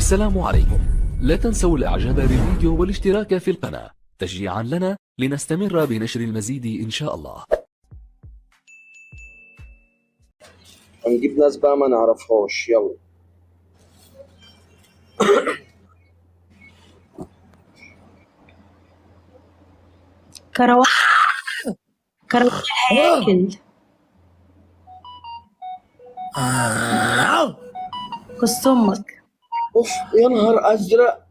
السلام عليكم. لا تنسوا الاعجاب بالفيديو والاشتراك في القناة تشجيعا لنا لنستمر بنشر المزيد ان شاء الله. هنجيب ناس بقى ما نعرفهاش. يلا كروان الهياكل. قص امك. اوف يا نهار ازرق.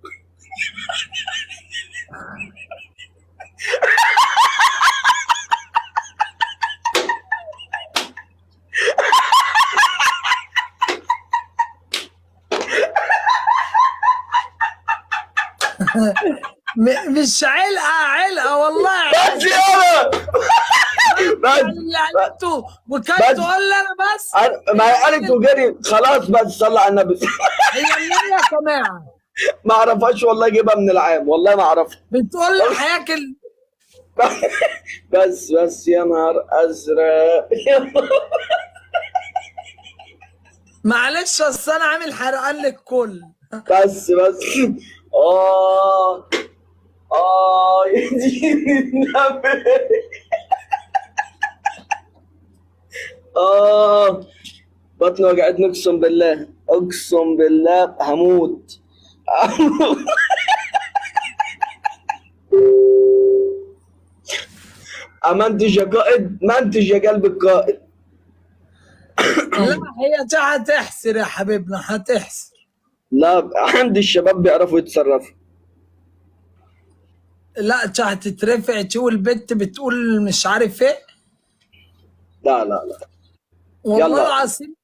مش علقة والله. بس يلا بس اللي عملته وكان تقول لي انا بس ما هي قالت وجري خلاص. بس صلى على النبي. هي منين يا جماعه؟ ما اعرفهاش والله، جيبها من العام والله ما اعرفها. بتقول لي هياكل. بس يا نهار ازرق. معلش اصل انا عامل حرقان للكل. بس يا دين النبي. بطني وجعتني اقسم بالله، اقسم بالله هموت. منتج يا قائد، منتج يا قلب القائد. لا هي دي هتحسر يا حبيبنا، هتحسر. لا عندي الشباب بيعرفوا يتصرفوا. لا دي هتترفع تقول البت بتقول مش عارف ايه. لا والله يلا. العظيم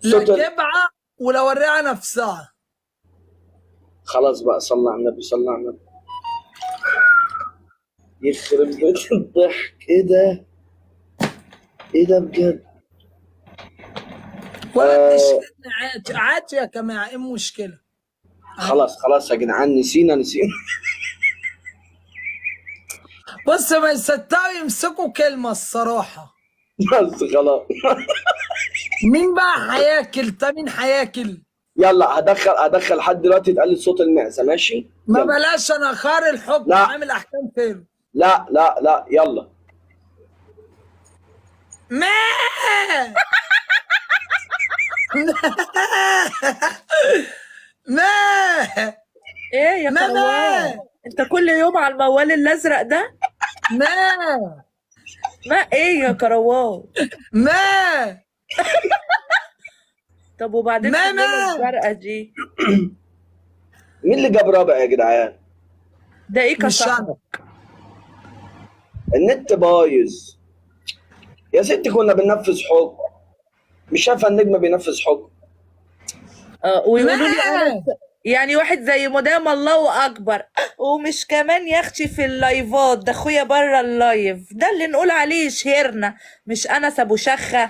لا صوت جبعه ولا وريها نفسها. خلاص بقى، صلى على النبي، صلى على النبي. يخرب بيت الضحك. ايه ده؟ ايه ده بجد؟ ولا عادي عادي يا جماعه، ايه المشكله؟ خلاص يا جدعان، نسينا. بص ما يصدقوا يمسكوا كلمه الصراحه. بس خلاص. مين بقى هياكل؟ طب مين هياكل؟ يلا هدخل لحد دلوقتي اتقلد صوت المعزه، ماشي؟ ما يلا. بلاش، انا خار الحكم لا. عامل احكام فين؟ لا يلا. ما ما ايه يا كروان؟ انت كل يوم على الموال الازرق ده؟ ما ما ايه يا كروان؟ ما طب وبعدين ماما! الليلة الزرقاء دي مين اللي جاب رابع يا جدعان؟ ده ايه مش كصاحبك؟ النت بايظ يا ستي، كنا بننفذ حكم. مش شايفه النجم بينفذ حكم؟ ويقولوا لي ما انا يعني واحد زي مدام الله اكبر، ومش كمان يخشي في اللايفات ده اخويا بره اللايف ده اللي نقول عليه شهرنا، مش انس ابو شخه.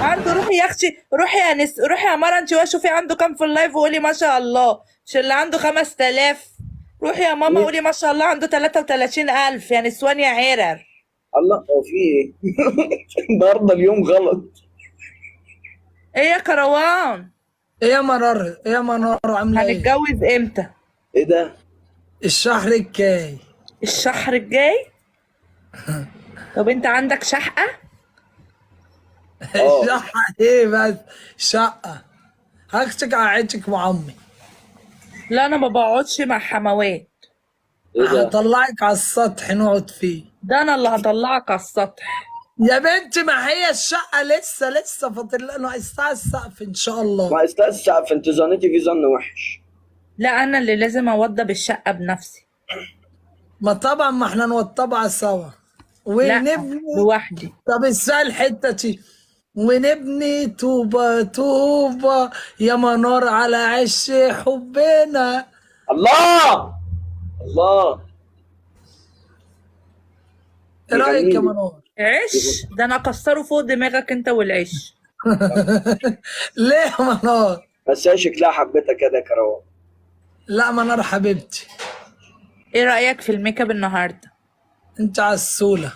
عنده روحي يا اختي، روحي يا انس، روحي يا مره انت وشوفي عنده كام في اللايف وقولي ما شاء الله، مش اللي عنده 5000. روحي يا ماما قولي ما شاء الله عنده 33000 يا نسوان يا عرر. الله، هو في ايه؟ النهارده اليوم غلط. ايه يا كروان؟ ايه يا مرار، ايه يا منار عامله ايه؟ هنتجوز امتى؟ ايه ده؟ الشهر الجاي. الشهر الجاي؟ طب انت عندك شقة؟ شقة ايه بس؟ شقة هاخدك قعدتك مع امي. لا انا ما بقعدش مع حموات. ايه ده؟ هطلعك على السطح نقعد فيه. ده انا اللي هطلعك على السطح. يا بنتي ما هي الشقة لسه فاضل ناقصها السقف ان شاء الله. ما استاذ سقف، انت ظنيتي في ظن وحش. لا انا اللي لازم اوضب الشقة بنفسي. ما طبعا ما احنا نوضبها سوا لا ونبني. لوحدي. طب اسمعي الحتة دي. ونبني طوبة طوبة يا منار على عش حبنا. الله. ايه رأيك يا جميل. منار؟ عيش ده انا اكسره فوق دماغك انت والعيش. ليه يا منار؟ بس هي شكلها حبيتها كده يا كروان. لا منار حبيبتي. ايه رأيك في الميك اب النهارده؟ انت عسولة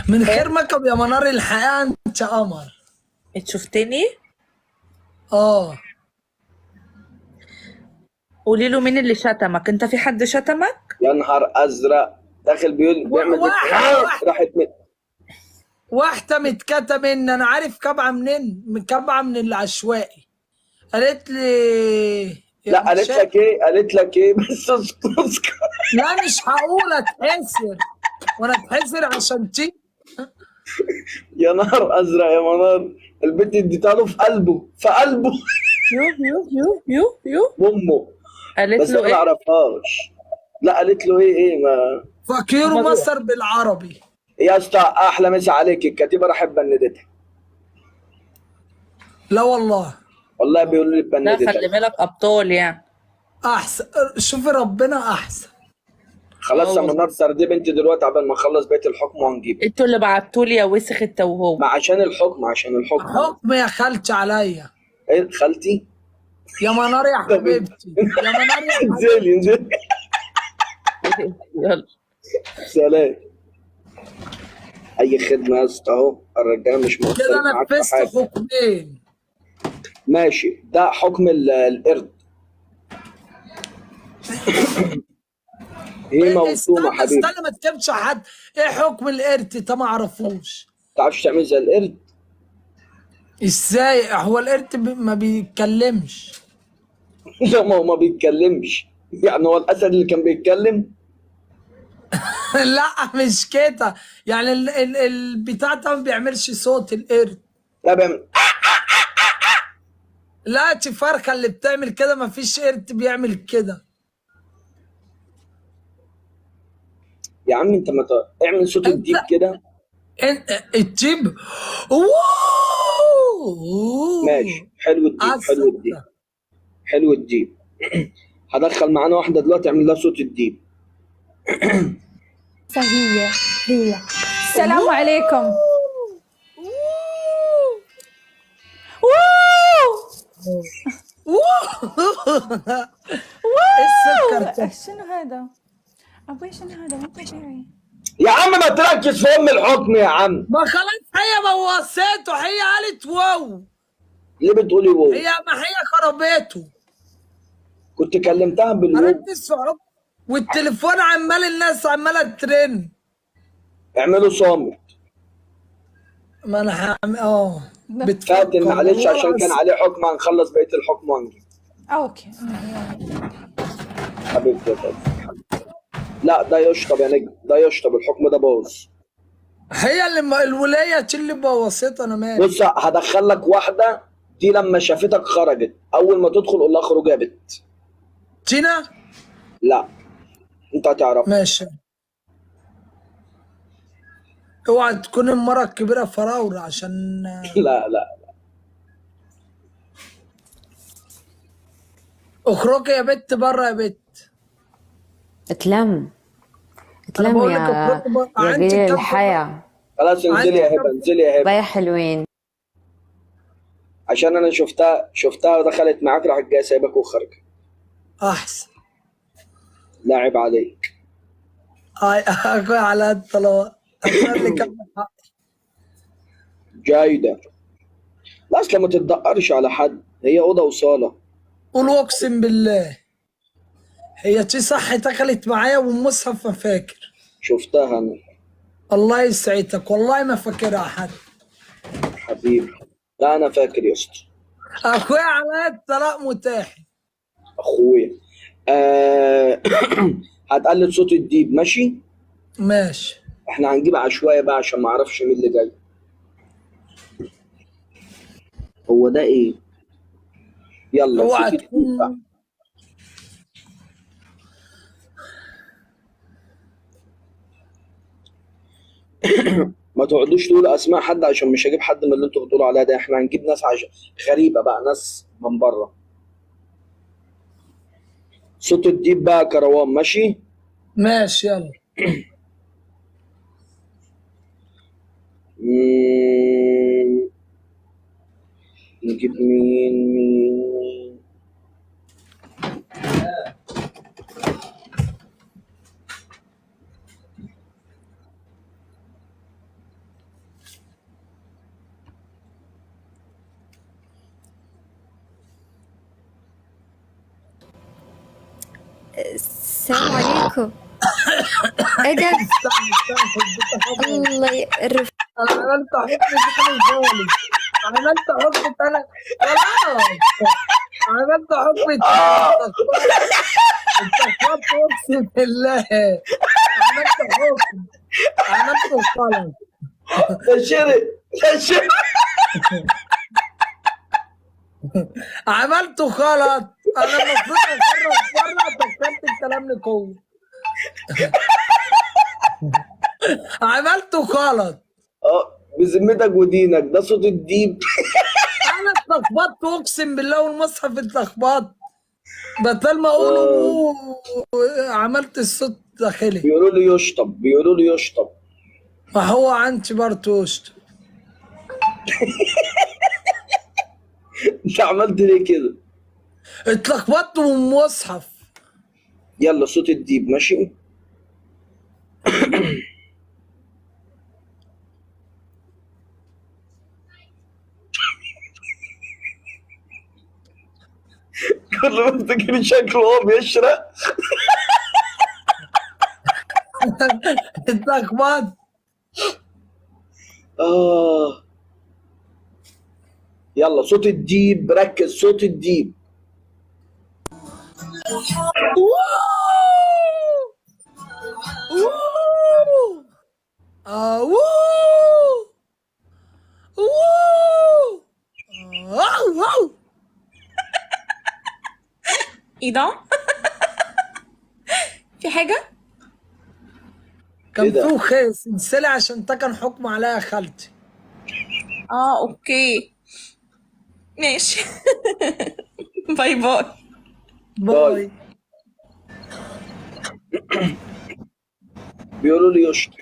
من خير ميك اب يا منار، الحقيقة انت قمر. انت شفتني؟ قولي له مين اللي شتمك؟ انت في حد شتمك؟ يا نهار ازرق، داخل بيعمل راحت واحدة متكتة انا عارف كبعة منين، من كبعة من العشوائي. قالت لي يا لا قالت باشا، لك ايه؟ قالت لك ايه؟ بس اسكت. لا مش هقول اتحسر، وانا اتحسر عشان تي. يا نهار ازرق يا منار، البنت اديتها له في قلبه، في قلبه. يو امه. قالت بس له انا ما ايه؟ اعرفهاش. لا قالت له ايه ما. فكيرو مصر بالعربي. يا اسطى احلى مسا عليك، الكتيبه راح بندتها. لا والله. والله بيقولوا لي لا بندتها. خلي بالك ابطال يعني. احسن، شوفي ربنا احسن. خلاص يا والله. منار، سردي بنتي دلوقتي عبال ما نخلص بقيه الحكم وهنجيب. انتوا اللي بعتولي يا وسخ انت وهو. ما عشان الحكم، عشان الحكم. حكم يا خالتي عليا. ايه خالتي؟ يا منار يا طب حبيبتي، يا منار يا حبيبتي. انزلي انزلي. يلا. سلام. اي خدمه يا اسطى اهو، الرجاله مش مقصرين كده معاك في نفذت حاجه. حكمين. ماشي، ده حكم القرد. هي موسومه استنى حبيبي. استنى، ما تكبش حد. ايه حكم القرد ده؟ ما اعرفوش. تعرفش تعمل زي القرد؟ ازاي؟ هو القرد ما بيتكلمش. لا ما هو ما بيتكلمش، يعني هو الاسد اللي كان بيتكلم. لا مش كده، يعني البتاع ده ما بيعملش صوت القرد. لا بيعمل. لا دي فرخه اللي بتعمل كده، ما فيش قرد بيعمل كده. يا عم انت ما اعمل صوت انت الديب كده. الجيب. ماشي، حلو الديب، حلو الديب، عسل. حلو الديب. هدخل معانا واحده دلوقتي اعمل لها صوت الديب. هي السلام عليكم. السكر ده. شنو هذا؟ ابوي شنو هذا؟ مو طبيعي. يا عم ما تركز في ام الحكم يا عم. ما خلاص هي بوظته، هي قالت واو. ليه بتقولي وو؟ ما هي خربته. كنت كلمتها بالوو. ركز في حب. والتليفون عمال الناس عماله ترن. اعملوا صامت. ما انا هعمل فاتن معلش عشان كان عليه حكم، هنخلص بقيه الحكم وهنجيب. اوكي. حبيبتي يا فاتن. لا ده يشطب يا نجم، ده يشطب، الحكم ده باظ. هي اللي الولايه اللي بوظتها، انا مالي. بص هدخل لك واحده، دي لما شافتك خرجت، اول ما تدخل قول لها اخرج يا بت. تينا. لا انت هتعرف. ماشي. اوعى تكون المرة الكبيرة فراولة عشان. لا اخرجي يا بت بره يا بت. اتلم أنا بقول لك يا اخرجي بره. يا عندي جيل كم الحياة. خلاص انزلي يا هبه، انزلي يا هبه. باي حلوين. عشان انا شفتها ودخلت معاك راحت جايه سايبك وخارجه. احسن. لا عيب عليك. اخوي على الطلاق اللي كان حق. جايده. لا اصل ما تتدقرش على حد، هي اوضه وصاله. قول اقسم بالله. هي تي صح دخلت معايا والمصحف ما فاكر. شفتها انا. الله يسعدك، والله ما فاكرها حد. حبيبي. لا انا فاكر يا اسطى. اخويا على الطلاق متاح. اخويا. هتقلد صوت الديب ماشي. ماشي. احنا هنجيب عشوائي بقى عشان ما اعرفش مين اللي جاي. هو ده ايه؟ يلا اوعى صوت الديب بقى. ما تقعدوش تقولوا اسماء حد عشان مش هجيب حد من اللي انتوا بتقولوا عليها ده، احنا هنجيب ناس غريبه بقى، ناس من بره. صوت الديب بقى كروان ماشي. ماشي يلا. نجيب مين. السلام عليكم. ايه ده؟ الله يقرف. انا عملت حكم تاني خالص. عملت حكم تاني خلاص. عملت حكم تاني. انت اقسم بالله. عملت غلط. ده شرق ده شرق. عملته غلط. انا المفروض اخرج بره فكرت الكلام لكم. عملته غلط. بذمتك ودينك ده صوت الديب. انا اتلخبطت اقسم بالله والمصحف اتلخبطت. بدل ما اقول عملت الصوت داخلي. بيقولوا لي يشطب بيقولوا لي يشطب. ما هو عندي برضه يشطب. انت عملت ليه كده؟ اتلخبطت من المصحف. يلا صوت الديب ماشي. كل ما افتكر شكله وهو بيشرق. اتلخبطت. يلا صوت الديب ركز صوت الديب. ايه ده؟ في حاجة؟ كان إيه ده؟ فيه سلسلة عشان ده كان حكم عليها خالتي. اوكي ماشي. باي باي. باي. بيقولوا لي يشطب.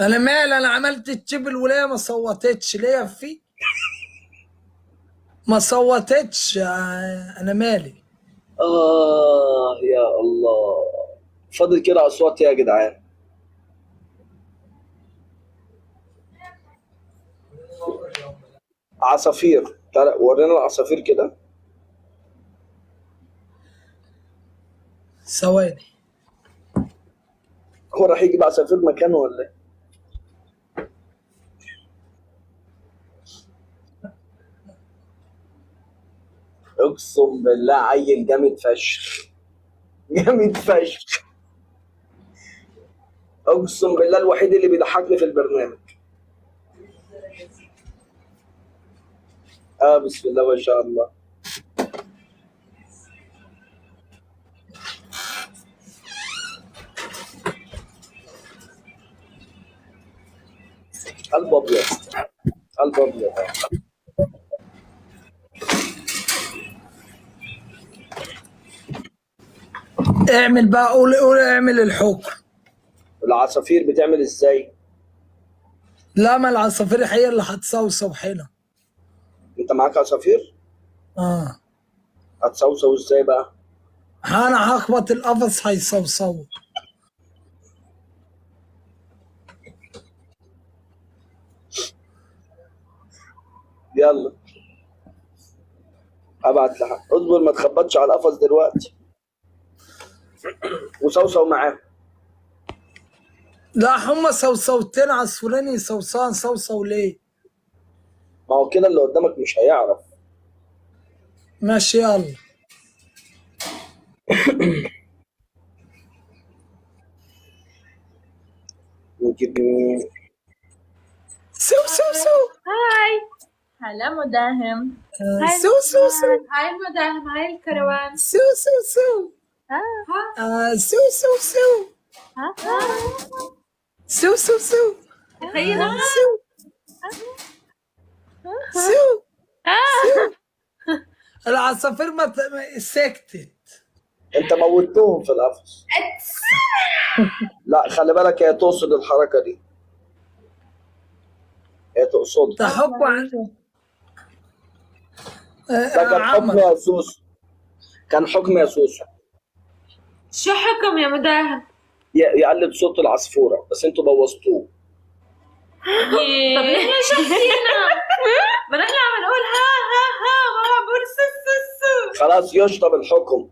انا مالي، انا عملت التشيب الولايه ما صوتتش ليه في ما صوتتش. انا مالي. يا الله. فاضل كده اصوات يا جدعان. عصافير. تعالى ورينا العصافير كده. ثواني. هو راح يجيب عصافير مكانه ولا ايه؟ اقسم بالله عيل جامد فشخ. جامد فشخ. اقسم بالله الوحيد اللي بيضحكني في البرنامج. بسم الله ما شاء الله. قلب ابيض. قلب ابيض. اعمل بقى، قول اعمل الحكم. العصافير بتعمل ازاي؟ لا، ما العصافير هي اللي هتصوصو هنا. انت معاك عصافير؟ هتصوصو ازاي بقى؟ انا هخبط القفص هيصوصو. يلا ابعت لها. اصبر ما تخبطش على القفص دلوقتي. وصوصو معاه. لا، هما صوصوتين عصفورين يصوصان. صوصو ليه؟ ما هو كده اللي قدامك مش هيعرف. ماشي يلا. نجيب مين؟ سو سو سو. هاي. هلا مداهم. سو سو سو. هاي المداهم. هاي الكروان. سو سو سو. سو سو سو. سو سو سو. تخيل. سو سو. العصافير ما سكتت. انت موتهم في القفص. لا خلي بالك هي تقصد الحركه دي. هي تقصد. ده حكم عن ده كان حكم يا سوسو. كان حكم يا سوسو. شو حكم يا مداهم؟ يقلد صوت العصفوره بس انتوا بوظتوه. طب نحن شو حكينا؟ ما نحن عم نقول ها ها ها، ما عم بقول سو سو سو. خلاص يشطب الحكم.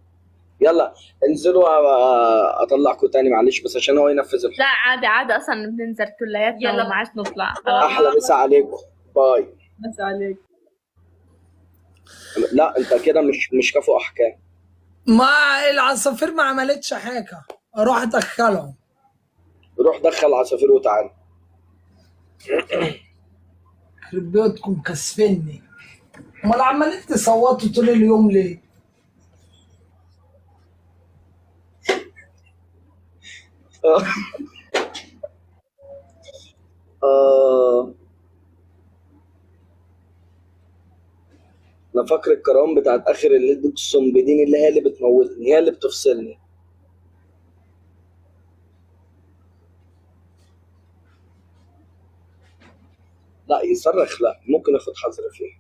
يلا انزلوا اطلعكم تاني معلش بس عشان هو ينفذ لا عادي عادي، اصلا بننزل كلياتنا يلا. وما عادش نطلع. احلى مسا عليكم. باي. بس عليك. لا انت كده مش كفو احكام. ما العصافير ما عملتش حاجه، اروح ادخلهم. روح دخل عصافير وتعالى. يخرب بيوتكم كسفني. امال عمالين تصوتوا طول اليوم ليه؟ انا فاكر الكرام بتاعت اخر الليل دي اقسم بدين اللي هي اللي بتموتني، هي اللي بتفصلني. لا يصرخ لا، ممكن اخد حذر فيه.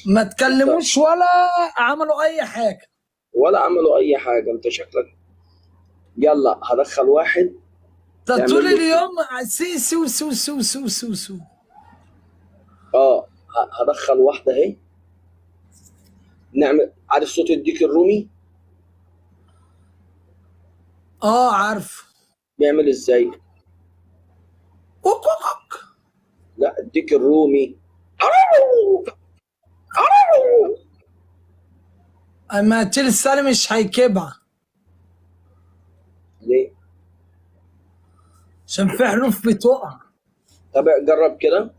ما تكلموش ولا عملوا اي حاجه. ولا عملوا اي حاجه، انت شكلك. يلا هدخل واحد. ده تعمل طول له- اليوم سي سو سو سو سو سو سو. هدخل واحده اهي. نعمل، عارف صوت الديك الرومي عارف. بيعمل ازاي؟ كوك كوك. لا الديك الرومي. اما تيل السالم مش هيكبها ليه؟ عشان في حروف بتقع. طب جرب كده.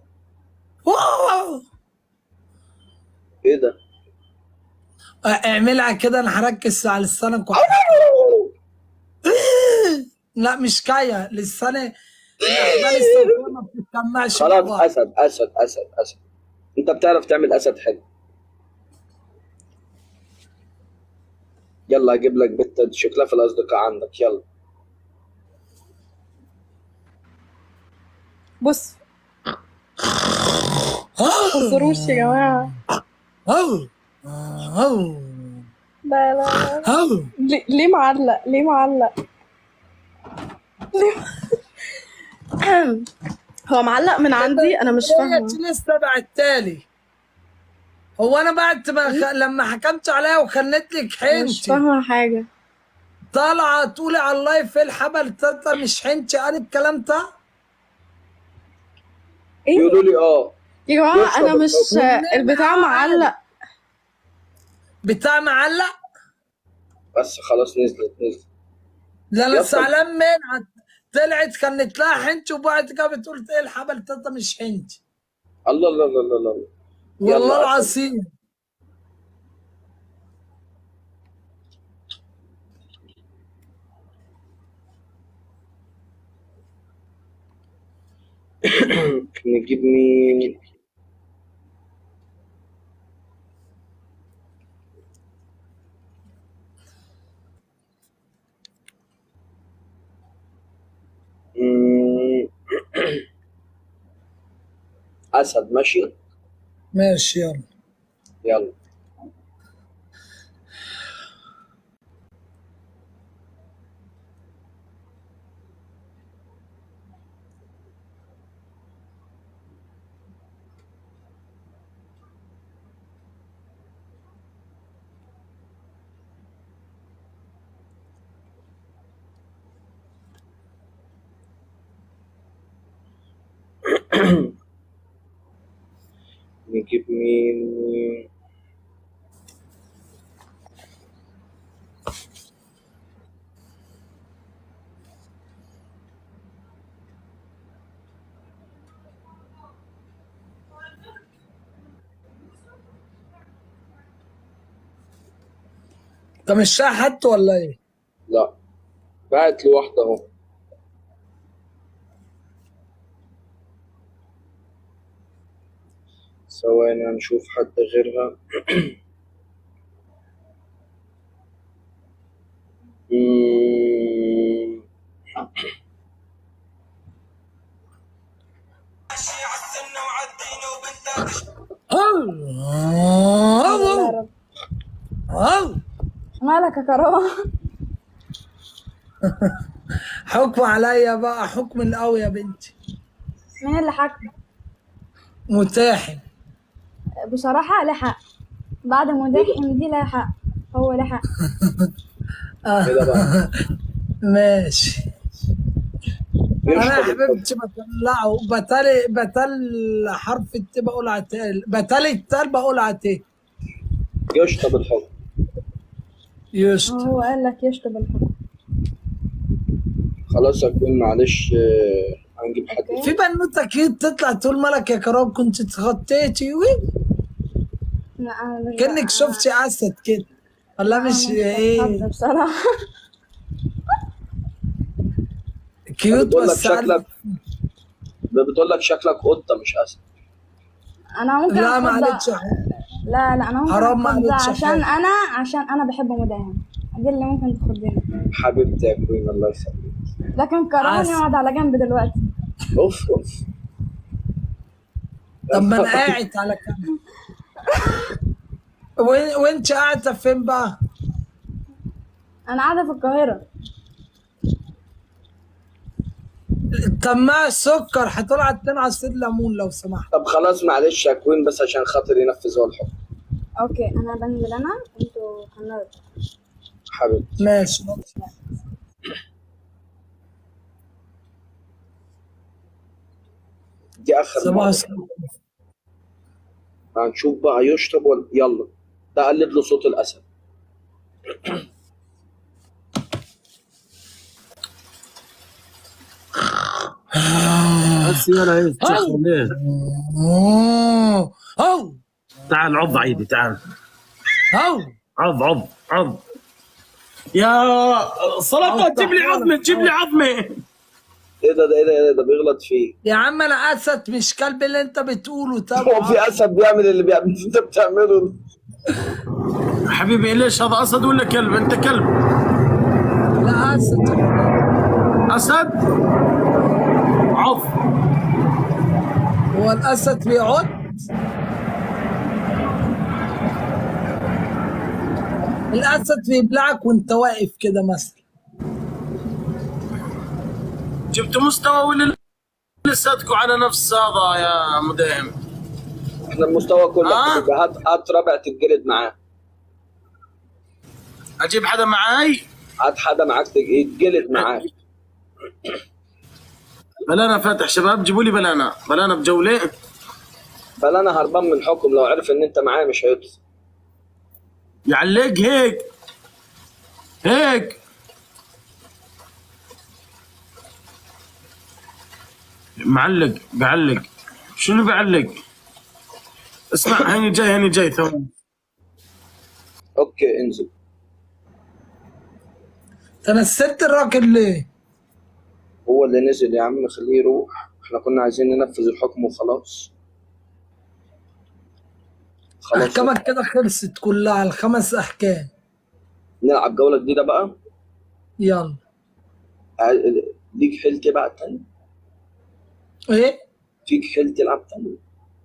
واو. ايه ده؟ اعملها كده، انا هركز على لسانك لا مش كاية لساني. الاحبال الصوتية ما بتتجمعش مع خلاص بعض. اسد. انت بتعرف تعمل اسد حلو. يلا اجيب لك بنت شكلها في الاصدقاء عندك. يلا بص خسروش يا جماعة. أو. أو. لا لا أو. ليه معلق؟ ليه معلق؟ هو معلق من عندي، انا مش فاهمه. انت لسه بعتالي. هو انا بعت لما حكمت عليها وخلت لك مش حنتي فاهمه حاجه. طالعه تقولي على اللايف ايه الحبل ده مش حنتي؟ قال الكلام ده. ايه يقولوا لي يا جماعه؟ لسه انا مش بتطبق. البتاع معلق. بتاع معلق. بس خلاص نزلت. لا انا يلا. زعلان منها. طلعت كانت لها حنتي وبعد كده بتقول ايه الحبل ده مش حنتي. الله الله الله الله الله. والله يلا العظيم. نجيب مين؟ اسد ماشي. ماشي يلا. يلا نجيب مين؟ انت مش شايف حد ولا ايه؟ لا بعت لي واحدة اهو. ثواني هنشوف حد غيرها. مالك يا كرامه؟ حكم عليا بقى، حكم القوي يا بنتي. مين اللي حكم؟ متاحن. بصراحة له حق، بعد مداحم دي له حق، هو له حق. كده بقى ماشي. انا يا يشرب الحب. حبيبتي بطلعه بتل حرف الت بقول عتال، بتل التال بقول عتال. يشرب الحب. يشط. هو قال لك يشرب الحب. خلاص اكون معلش هنجيب حد. اوكي. في بنوته اكيد تطلع تقول مالك يا كرام كنت اتغطيتي لا انا مش كأنك شفتي اسد كده، ولا مش ايه؟ بصراحة. كيوت بتقول لك بس عارف- شكلك، بتقول لك شكلك قطه مش اسد. انا ممكن لا ما أتخض- قالتش لا انا ممكن حرام ما أتخض قالتش عشان حاجة. انا بحب مداهم، دي اللي ممكن تخضني. حبيبتي يا كوين الله يخليك. لكن كرهني عسل. يقعد على جنب دلوقتي. اوف اوف. طب ما انا قاعد على كام. وانت قاعده فين بقى؟ انا قاعدة في القاهرة. طب ما السكر هتطلع 2 عصير ليمون لو سمحت. طب خلاص معلش يا كوين بس عشان خاطر ينفذوا الحكم. اوكي انا بنزل، انا انتوا كملوا. حبيبتي ماشي. دي اخر صباح مرة. الخير. هنشوف بقى يشرب ولا يلا. ده قلد له صوت الاسد. بس يلا ايه ليه؟ أو تعال عض عيدي تعال أو عض يا صلاة جيب لي عظمه جيب لي عظمه. ايه ده بيغلط فيه. يا عم أنا أسد مش كلب اللي أنت بتقوله. طب هو في اسد بيعمل اللي بيعمل انت بتعمله ده؟ حبيبي ليش هذا اسد ولا كلب؟ انت كلب. لا أسد. اسد عض. هو الأسد بيعض؟ الأسد بيبلعك وأنت واقف كده مثلا. جبتوا مستوى ولا لساتكم على نفس هذا يا مداهم؟ احنا المستوى كله هات ربع تتجلد معاه. اجيب حدا معاي؟ هات حدا معاك يتجلد معاه. بلانا فاتح شباب جيبوا لي بلانا بجوله. بل انا هربان من الحكم لو عرف ان انت معايا مش هيطلع. يعلق هيك معلق بعلق. شنو بعلق؟ اسمع هاني جاي ثواني. اوكي انزل. تنسيت الراجل ليه؟ هو اللي نزل يا عم خليه يروح، احنا كنا عايزين ننفذ الحكم وخلاص. خلاص أحكامك كده خلصت كلها ال5 أحكام. نلعب جولة جديدة بقى. يلا. ليك حيل تلعب تاني؟ إيه؟ فيك حيل تلعب تاني؟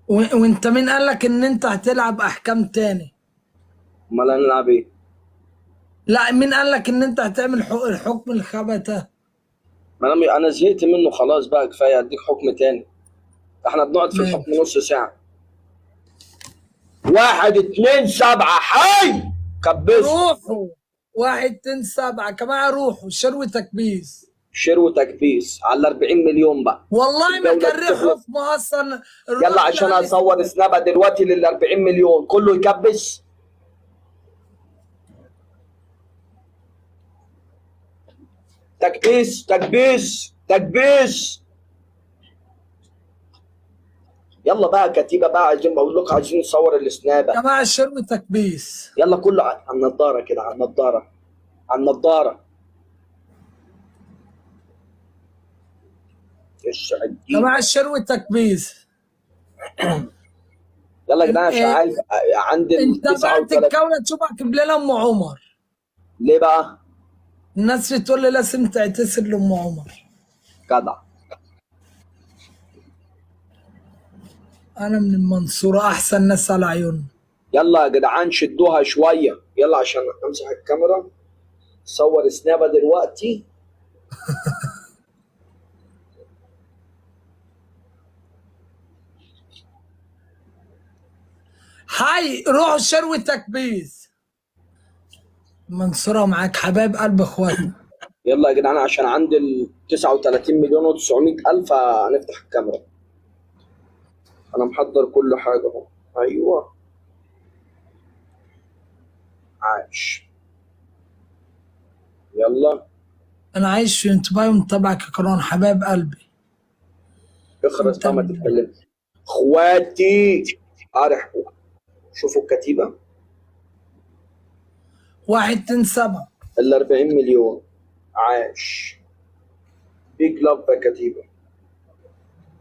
وأنت مين قالك إن أنت هتلعب أحكام تاني؟ امال هنلعب ايه؟ لا مين قالك إن أنت هتعمل الحكم الخبثة؟ ما انا زهقت منه خلاص بقى كفايه اديك حكم تاني. احنا بنقعد في ماشي. الحكم نص ساعه. 1 2 7 حي كبس. روحوا 1 2 7 كمان روحوا شرو تكبيس. شرو تكبيس على 40 مليون بقى. والله ما الدولة كان بتخلص. حكم اصلا. يلا عشان اصور سنابه دلوقتي لل 40 مليون كله يكبس. تكبيس. يلا بقى كتيبه بقى عايزين بقول لكم عايزين نصور السنابه. يا جماعه شرو تكبيس. يلا كله على النضاره كده على النضاره. يا جماعه شرو تكبيس. يلا يا جدعان عشان عايز عند انت بقى تتكون تشوف اجيب لنا ام عمر. ليه بقى؟ الناس بتقول لي لازم تعتذر لام عمر. جدع. انا من المنصوره احسن ناس على عيوننا. يلا يا جدعان شدوها شويه يلا عشان امسح الكاميرا. صور سنابه دلوقتي. حي روحوا شروي تكبيس. منصورة معاك حبايب قلب اخواتنا. يلا يا جدعان عشان عندي ال 39 مليون و900 الف هنفتح الكاميرا. انا محضر كل حاجه اهو. ايوه عاش. يلا انا عايش في انتباهي ومتابعك يا كرون حبايب قلبي. اخرس بقى ما تتكلمش. اخواتي ارحبوا. شوفوا الكتيبه 127 ال 40 مليون. عاش. بيج لاف يا كتيبه.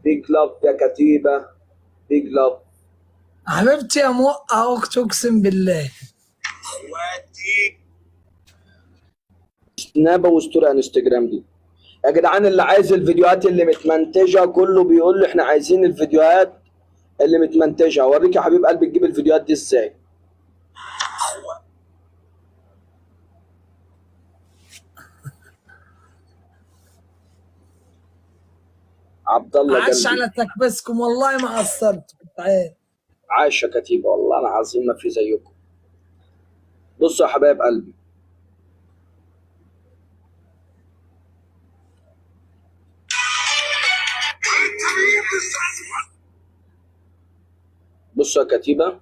بيج لاف يا كتيبه. بيج لاف. حبيبتي يا مؤة اخت اقسم بالله. اخواتي سناب وستوري انستجرام دي يا جدعان. اللي عايز الفيديوهات اللي متمنتجه كله بيقول لي احنا عايزين الفيديوهات اللي متمنتجه. اوريك يا حبيب قلبي تجيب الفيديوهات دي ازاي. عبد الله عاش قلبي. على تكبسكم والله ما قصرت. تعال عاش يا كتيبه والله العظيم ما في زيكم. بصوا يا حبايب قلبي. بصوا يا كتيبه.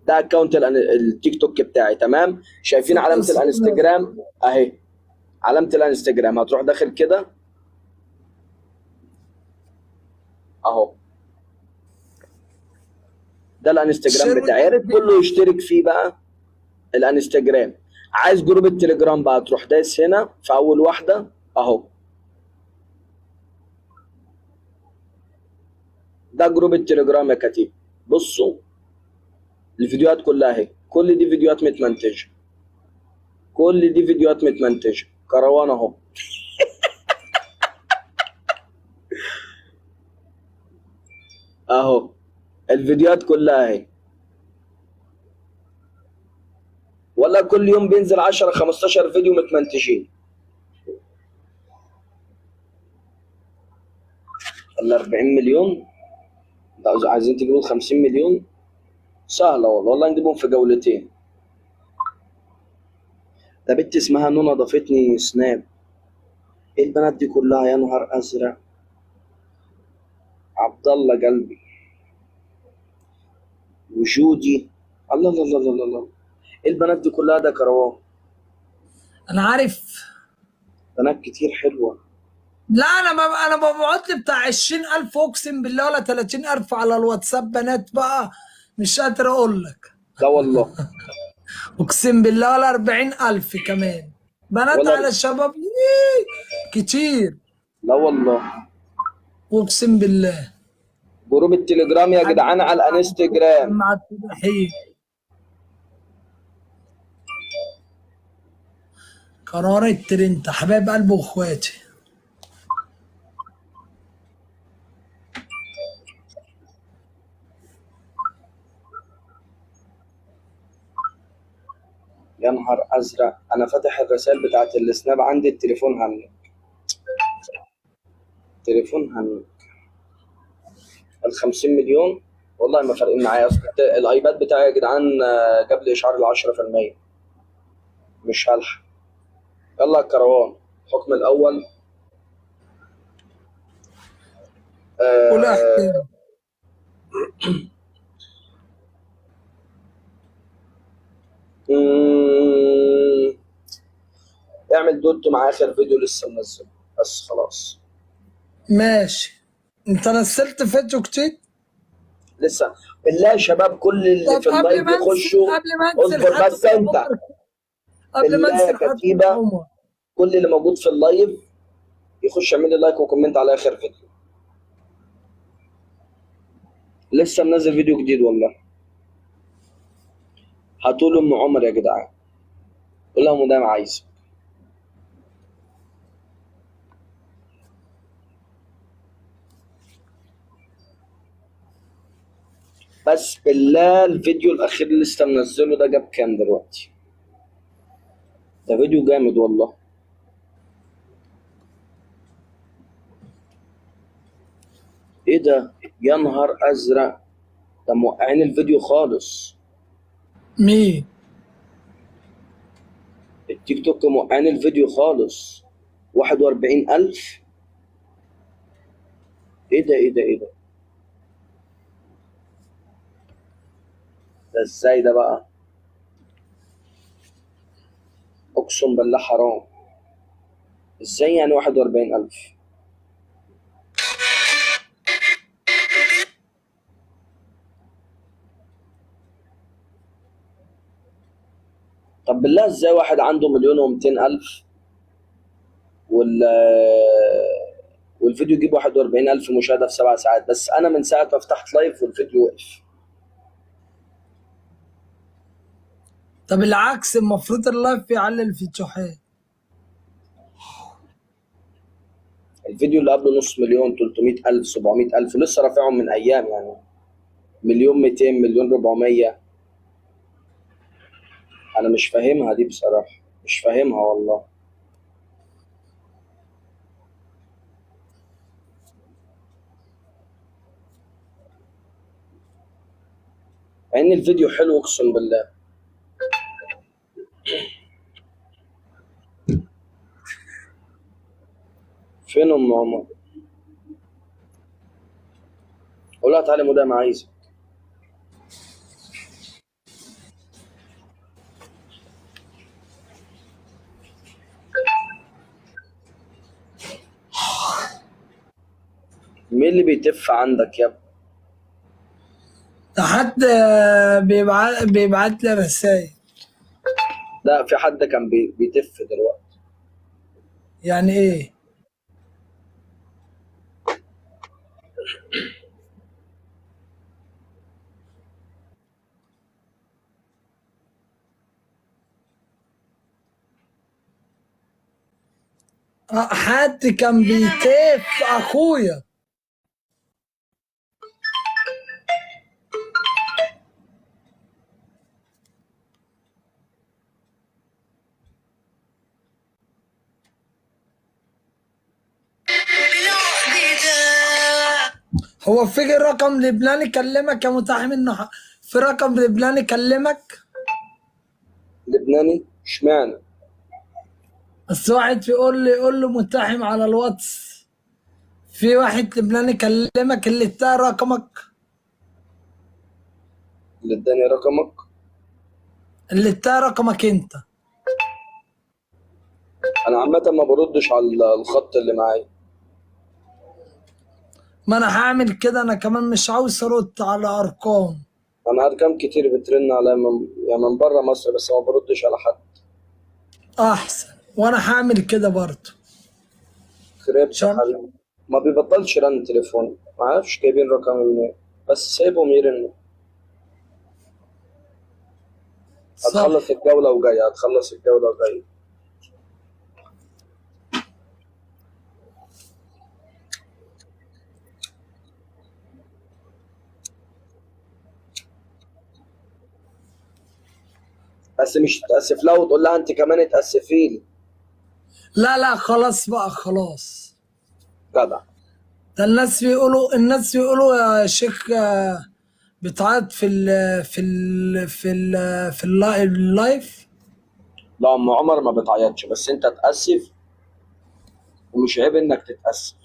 ده اكونت التيك توك بتاعي تمام. شايفين علامه الانستجرام اهي. علامه الانستجرام هتروح داخل كده اهو. ده الانستجرام بتاعي. يا ريت كله يشترك فيه بقى. الانستجرام. عايز جروب التليجرام بقى تروح دايس هنا في اول واحده اهو. ده جروب التليجرام يا كتيب. بصوا الفيديوهات كلها اهي. كل دي فيديوهات متمنتجه. كل دي فيديوهات متمنتجه. كروان اهو. اهو الفيديوهات كلها اهي. ولا كل يوم بينزل 10 15 فيديو متمنتجين. ال 40 مليون ده عايزين تجيبوا 50 مليون سهله والله نجيبهم في جولتين. ده بنت اسمها نونا ضافتني سناب. ايه البنات دي كلها يا نهار ازرق. عبد الله قلبي وجودي. الله الله الله الله الله. ايه البنات دي كلها ده كروان. انا عارف. بنات كتير حلوه. لا انا ببعت لي بتاع 20,000 اقسم بالله ولا 30,000 على الواتساب بنات بقى. مش قادر اقول لك. لا والله. اقسم بالله ولا 40,000 كمان. بنات ولا- على الشباب كتير. لا والله. اقسم بالله. جروب التليجرام يا جدعان على الانستجرام. مع التضحية. قرار الترنت حبايب قلبي واخواتي. يا نهار ازرق. انا فاتح الرسائل بتاعت السناب عندي. التليفون هنك. تليفون هنك. ال 50 مليون والله ما فارقين معايا. اصل الايباد بتاعي يا جدعان جاب لي اشعار ال 10%. مش هلحق. يلا يا كروان. الحكم الاول. ولا احكي. اعمل دوت مع اخر فيديو لسه منزله بس خلاص. ماشي. انت نزلت فيديو كتير؟ لسه. بالله يا شباب كل اللي في اللايف يخشوا. قبل ما انزل اصبر بس انت. قبل ما بالله يا انزل كتيبة كل اللي موجود في اللايف يخش يعمل لي لايك وكومنت على اخر فيديو. لسه منزل فيديو جديد والله. هاتوا له ام عمر يا جدعان. قول لهم مدام عايز. بس بالله الفيديو الاخير اللي لسه منزله ده جاب كام دلوقتي؟ ده فيديو جامد والله. ايه ده؟ يا نهار ازرق. ده موقعين الفيديو خالص. مين؟ التيك توك موقعين الفيديو خالص. 41,000. ايه ده ايه ده ايه ده؟ ده ازاي ده بقى؟ اقسم بالله حرام. ازاي يعني 41,000؟ طب بالله ازاي واحد عنده 1,200,000 والفيديو يجيب 41,000 مشاهدة في 7 ساعات؟ بس أنا من ساعة ما فتحت لايف والفيديو وقف. طب العكس، المفروض اللايف يعلي الفتوحات. الفيديو اللي قبله نص مليون، 300,000، 700,000، لسه رافعهم من أيام يعني. 1,200,000، 1,400,000. أنا مش فاهمها دي بصراحة، مش فاهمها والله. مع إن الفيديو حلو أقسم بالله. فين أم عمر؟ قول لها تعالي مدام عايزة. مين اللي بيتف عندك يا ابني؟ ده حد بيبعت لي رسائل. لا، في حد كان بيتف دلوقتي. يعني ايه؟ حد كان بيتف اخويا. هو في رقم لبناني كلمك يا متحم انه في رقم لبناني كلمك؟ لبناني؟ اشمعنى؟ بس واحد يقول له متحم على الواتس. في واحد لبناني كلمك اللي اداه رقمك؟ اللي اداني رقمك؟ اللي اداه رقمك انت. انا عامة ما بردش على الخط اللي معايا. ما انا هعمل كده، انا كمان مش عاوز ارد على ارقام. انا ارقام كتير بترن عليا من بره مصر، بس ما بردش على حد. احسن، وانا هعمل كده برضه. خربت يا حبيبي. ما بيبطلش رن تليفوني، ما اعرفش جايبين رقمي منين، بس سايبهم يرنوا. هتخلص الجولة وجاي، هتخلص الجولة وجاي. بس مش تتأسف لها وتقول لها انت كمان اتأسفي لي. لا خلاص بقى، خلاص. جدع. ده الناس بيقولوا يا شيخ بتعيط في اللايف. لا، ام عمر ما بتعيطش، بس انت تأسف، ومش عيب انك تتأسف.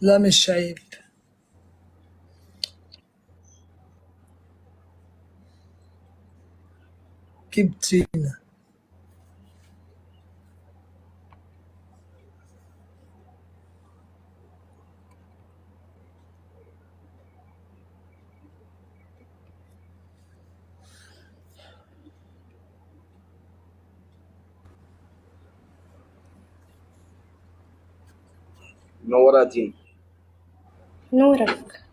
لا مش عيب. جبتينا. منورة يا تينا. نورك.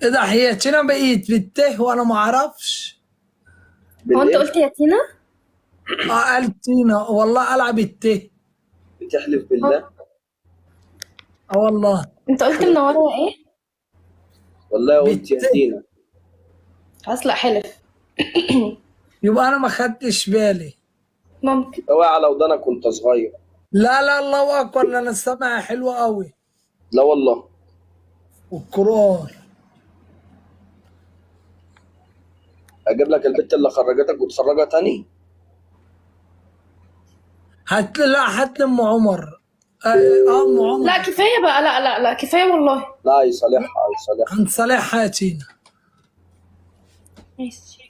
ايه ده، هي تينا بقيت بالته وانا ما اعرفش. هو انت قلت يا تينا؟ قال تينا والله، العب الته. بتحلف بالله؟ والله. انت قلت منورة ايه؟ والله قلت يا تينا. خلاص لا حلف. يبقى انا ما خدتش بالي. ممكن. اوعى على ودانك وانت صغير. لا الله اكبر، انا السمع حلوه قوي. لا والله. والقرآن. اجيب لك البت اللي خرجتك وتخرجها تاني؟ هات لي، لا هات لي ام عمر. ام عمر. لا كفايه بقى، لا لا لا كفايه والله. لا يصالحها يصالحها. هنصالحها يا تينا. ماشي.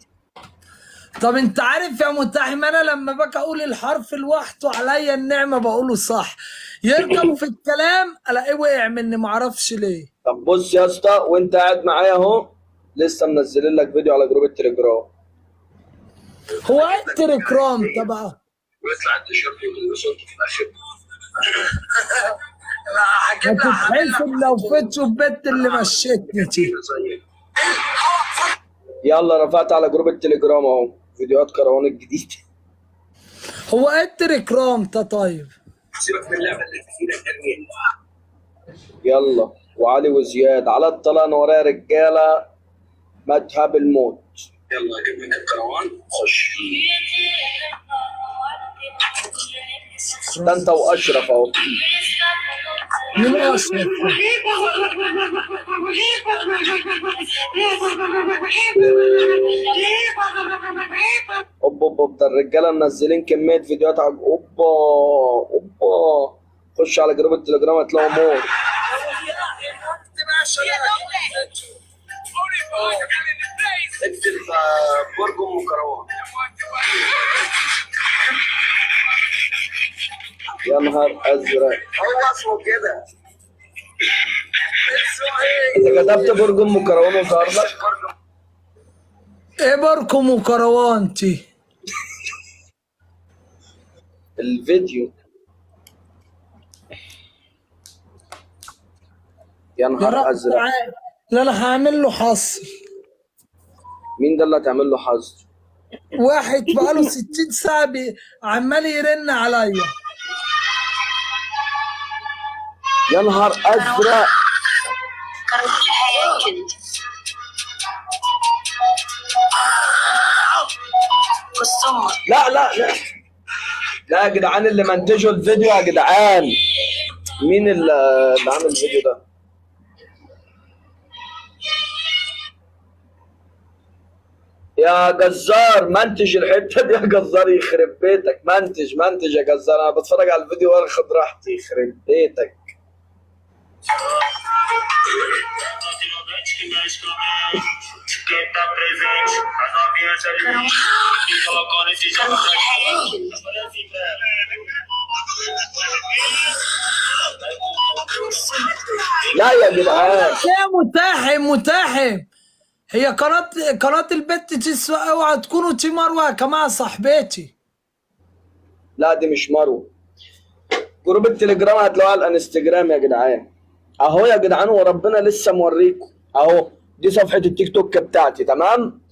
طب انت عارف يا متهم، انا لما باجي اقول الحرف لوحده عليا النعمه بقوله صح، يركب في الكلام الاقيه وقع مني معرفش ليه. طب بص يا اسطى، وانت قاعد معايا اهو لسه منزلين لك فيديو على جروب التليجرام. هو ايه التليجرام تبع؟ ويطلع التيشيرت وتلبسه انت في الاخر. هتتحسب لو فتشوا البت اللي مشيتني دي. يلا رفعت على جروب التليجرام اهو فيديوهات كروان الجديد. هو ايه التليجرام ده طيب؟ سيبك من اللعبه اللي في ايدك. يلا وعلي وزياد على الطلاق، انا ورايا رجاله مذهب الموت. يلا جيب لك الكروان خش. ده انت واشرف اهو. مين اشرف؟ اوب ده الرجاله منزلين كميه فيديوهات على اوبا. خش على جروب التليجرام هتلاقوا موت. اكتب برج ام كروان. يا نهار ازرق، هو اسمه كده. انت كتبت برج ام كروان وظهر لك ايه بركم وكروانتي؟ الفيديو. يا نهار ازرق. لا انا هعمل له حصر. مين ده اللي هتعمل له حظر؟ واحد بقاله 60 ساعة عمال يرن عليا. يا نهار ازرق. لا لا لا لا يا جدعان، اللي منتجوا الفيديو يا جدعان، مين اللي عامل الفيديو ده؟ يا جزار منتج الحته دي يا جزار، يخرب بيتك. منتج يا جزار، انا بتفرج على الفيديو واخد راحتي، يخرب بيتك. لا يا جدعان يا متاحم هي قناة البت دي، اوعى تكونوا تي مروه يا جماعه صاحبتي. لا دي مش مروه. جروب التليجرام هتلاقوه على الانستجرام يا جدعان اهو يا جدعان، وربنا لسه موريكم اهو. دي صفحه التيك توك بتاعتي تمام.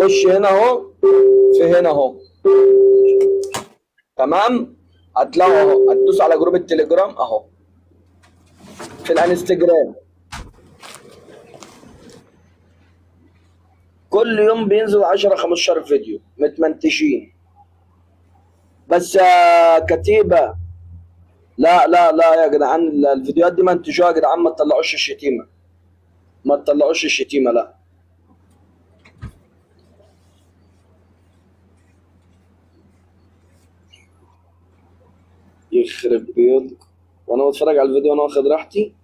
خش هنا اهو، في هنا اهو تمام، هتلاقوا اهو. هتدوس على جروب التليجرام اهو في الانستجرام. كل يوم بينزل 10-15 فيديو متمنتجين. بس يا كتيبه لا لا لا يا جدعان، الفيديوهات دي منتجوها يا جدعان، ما تطلعوش الشتيمه، ما تطلعوش الشتيمه. لا يخرب بيضك، وانا بتفرج على الفيديو وانا واخد راحتي.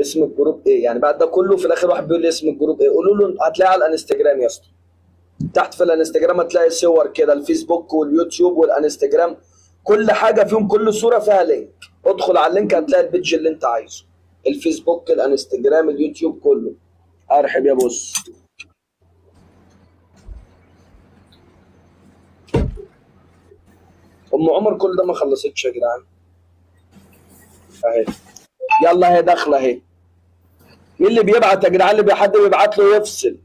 اسم الجروب ايه يعني؟ بعد ده كله في الاخر واحد بيقول لي اسم الجروب ايه؟ قولوا له هتلاقيه على الانستجرام يا اسطى. تحت في الانستجرام هتلاقي صور كده، الفيسبوك واليوتيوب والانستجرام كل حاجه فيهم، كل صوره فيها لينك. ادخل على اللينك هتلاقي البيدج اللي انت عايزه، الفيسبوك الانستجرام اليوتيوب كله. ارحب يا بص. ام عمر كل ده ما خلصتش يا جدعان اهي. يلا هي داخله اهي. مين اللي بيبعت يا جدعان؟ اللي حد بيبعت له يفصل.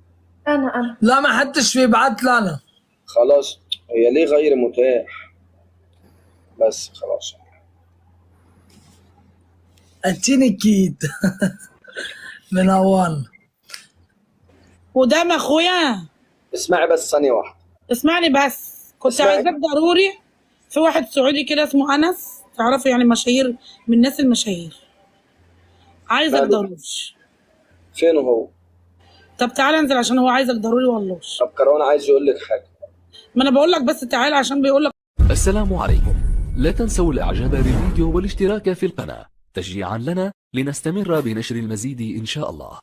انا لا ما حدش بيبعت لي انا. خلاص هي ليه غير متاح؟ بس خلاص اديني كيد من اول. ودام اخويا اسمعي بس ثانيه واحده. اسمعني بس، كنت اسمعي. عايزاك ضروري في واحد سعودي كده اسمه انس، تعرفه يعني، مشاهير من الناس المشاهير، عايزك ماله؟ ضروري. فين هو؟ طب تعالى انزل عشان هو عايزك ضروري والله. طب كروان عايز يقول لك حاجه. ما انا بقول لك بس تعالى عشان بيقول لك. السلام عليكم. لا تنسوا الاعجاب بالفيديو والاشتراك في القناة تشجيعا لنا لنستمر بنشر المزيد إن شاء الله.